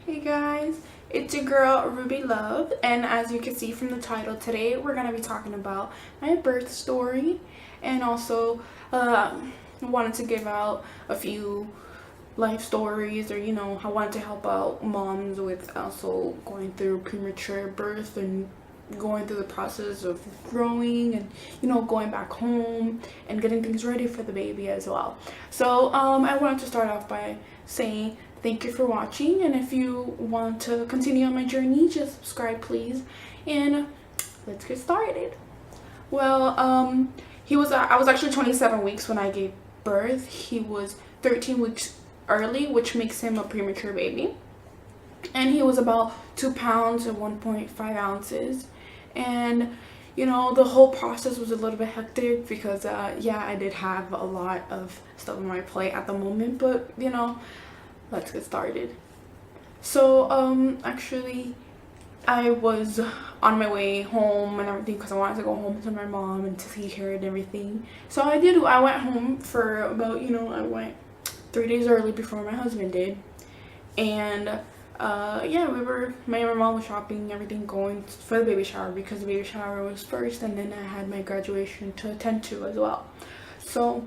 Hey guys, it's your girl Ruby Love, and as you can see from the title, today we're going to be talking about my birth story, and also wanted to give out a few life stories, or I wanted to help out moms with also going through premature birth and going through the process of growing and going back home and getting things ready for the baby as well. So I wanted to start off by saying thank you for watching, and if you want to continue on my journey, just subscribe please, and let's get started. Well, I was actually 27 weeks when I gave birth. He was 13 weeks early, which makes him a premature baby, and he was about 2 pounds and 1.5 ounces. And the whole process was a little bit hectic because yeah, I did have a lot of stuff on my plate at the moment, but let's get started. So actually I was on my way home and everything because I wanted to go home to my mom and to see her and everything. So I went home for about, I went 3 days early before my husband did. And yeah, me and my mom was shopping, everything, going for the baby shower because the baby shower was first, and then I had my graduation to attend to as well. So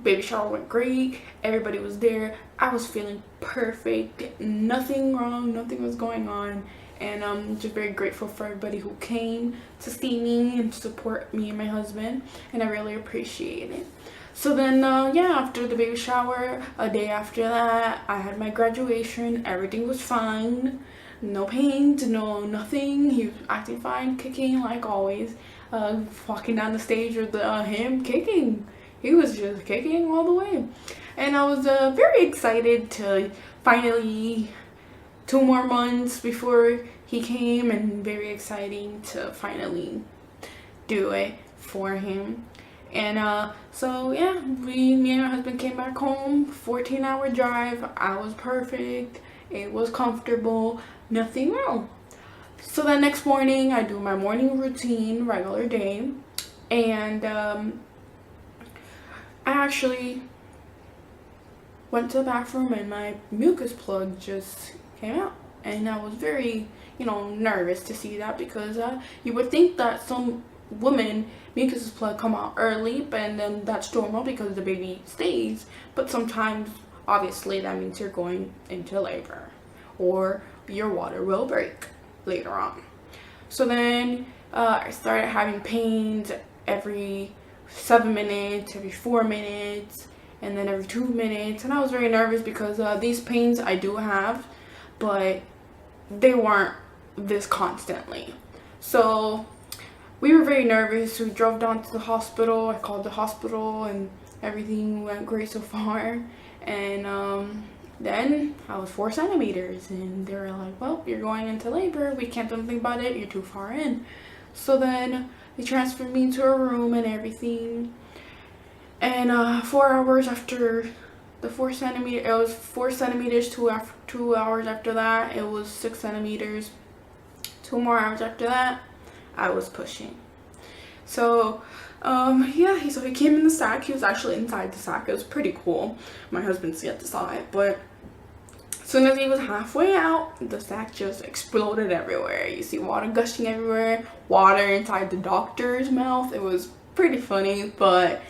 baby shower went great, everybody was there, I was feeling perfect, nothing wrong, nothing was going on, and I'm just very grateful for everybody who came to see me and support me and my husband, and I really appreciate it. So then yeah, after the baby shower, a day after that, I had my graduation. Everything was fine, no pains, nothing. He was acting fine, kicking like always. Walking down the stage with him kicking, he was just kicking all the way, and I was very excited to finally, 2 more months before he came, and very exciting to finally do it for him. And so yeah, me and my husband came back home, 14-hour drive. I was perfect, it was comfortable, nothing wrong. So the next morning I do my morning routine, regular day, and I actually went to the bathroom and my mucus plug just came out, and I was very nervous to see that, because you would think that some women mucus plug come out early, and then that's normal because the baby stays, but sometimes obviously that means you're going into labor or your water will break later on. So then I started having pains every 7 minutes, every 4 minutes, and then every 2 minutes, and I was very nervous because these pains I do have, but they weren't this constantly. So we were very nervous. We drove down to the hospital. I called the hospital and everything went great so far. And then I was 4 centimeters, and they were like, well, you're going into labor. We can't do anything about it. You're too far in. So then they transferred me to a room and everything. And 4 hours after the 4 centimeter, it was 4 centimeters. 2 hours after that, it was 6 centimeters. 2 more hours after that, I was pushing. So yeah, he came in the sack. He was actually inside the sack. It was pretty cool. My husband's yet to saw it, but as soon as he was halfway out, the sack just exploded everywhere. You see water gushing everywhere, water inside the doctor's mouth. It was pretty funny, but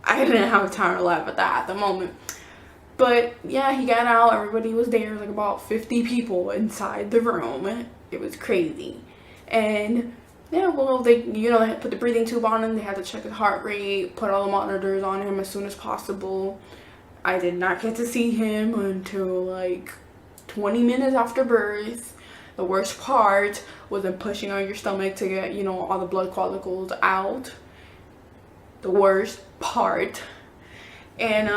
I didn't have time to laugh at that at the moment. But yeah, he got out, everybody was there, like about 50 people inside the room. It was crazy. And yeah, well, they they put the breathing tube on him. They had to check his heart rate, put all the monitors on him as soon as possible. I did not get to see him until like 20 minutes after birth. The worst part was them pushing on your stomach to get all the blood follicles out. The worst part. And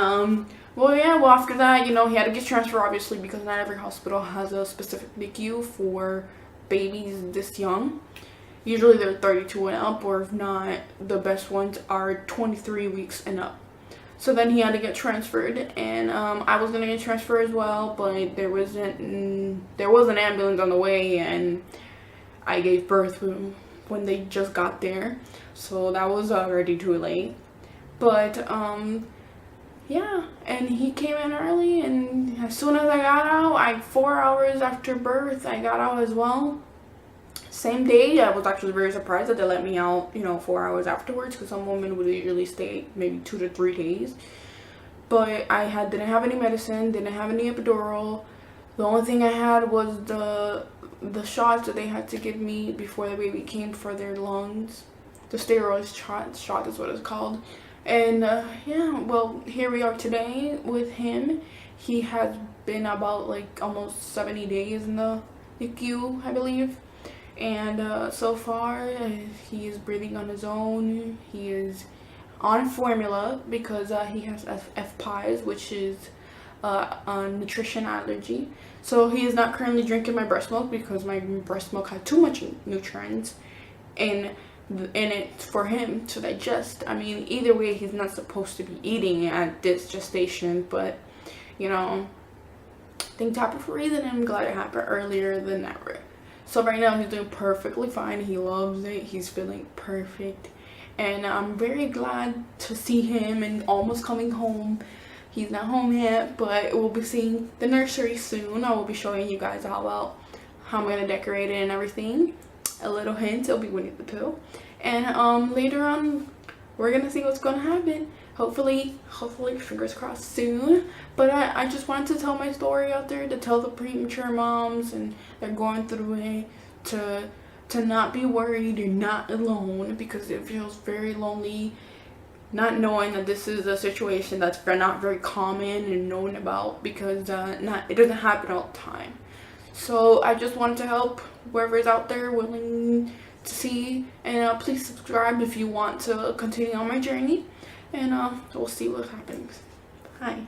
well, yeah, well, after that, he had to get transferred, obviously, because not every hospital has a specific NICU for babies this young. Usually they're 32 and up, or if not, the best ones are 23 weeks and up. So then he had to get transferred, and I was gonna get transferred as well, but there was an ambulance on the way, and I gave birth when they just got there, so that was already too late. But yeah, and he came in early, and as soon as I got out, 4 hours after birth, I got out as well. Same day. I was actually very surprised that they let me out, 4 hours afterwards, because some women would usually stay maybe 2 to 3 days. But didn't have any medicine, didn't have any epidural. The only thing I had was the shots that they had to give me before the baby came for their lungs. The steroid shot is what it's called. And yeah, well, here we are today with him. He has been about like almost 70 days in the NICU, I believe. And so far, he is breathing on his own. He is on formula because he has FPIES, which is a nutrition allergy. So he is not currently drinking my breast milk because my breast milk had too much nutrients in it for him to digest. I mean, either way, he's not supposed to be eating at this gestation, but things happen for a reason, and I'm glad it happened earlier than ever. So right now he's doing perfectly fine. He loves it. He's feeling perfect. And I'm very glad to see him and almost coming home. He's not home yet, but we'll be seeing the nursery soon. I will be showing you guys all about how I'm going to decorate it and everything. A little hint, it'll be Winnie the Pooh. And later on, we're going to see what's going to happen. Hopefully, fingers crossed soon. But I just wanted to tell my story out there, to tell the premature moms and they're going through it, to not be worried. You're not alone, because it feels very lonely not knowing that this is a situation that's not very common and known about, because it doesn't happen all the time. So I just wanted to help whoever is out there willing to see, and please subscribe if you want to continue on my journey, and we'll see what happens. Hi.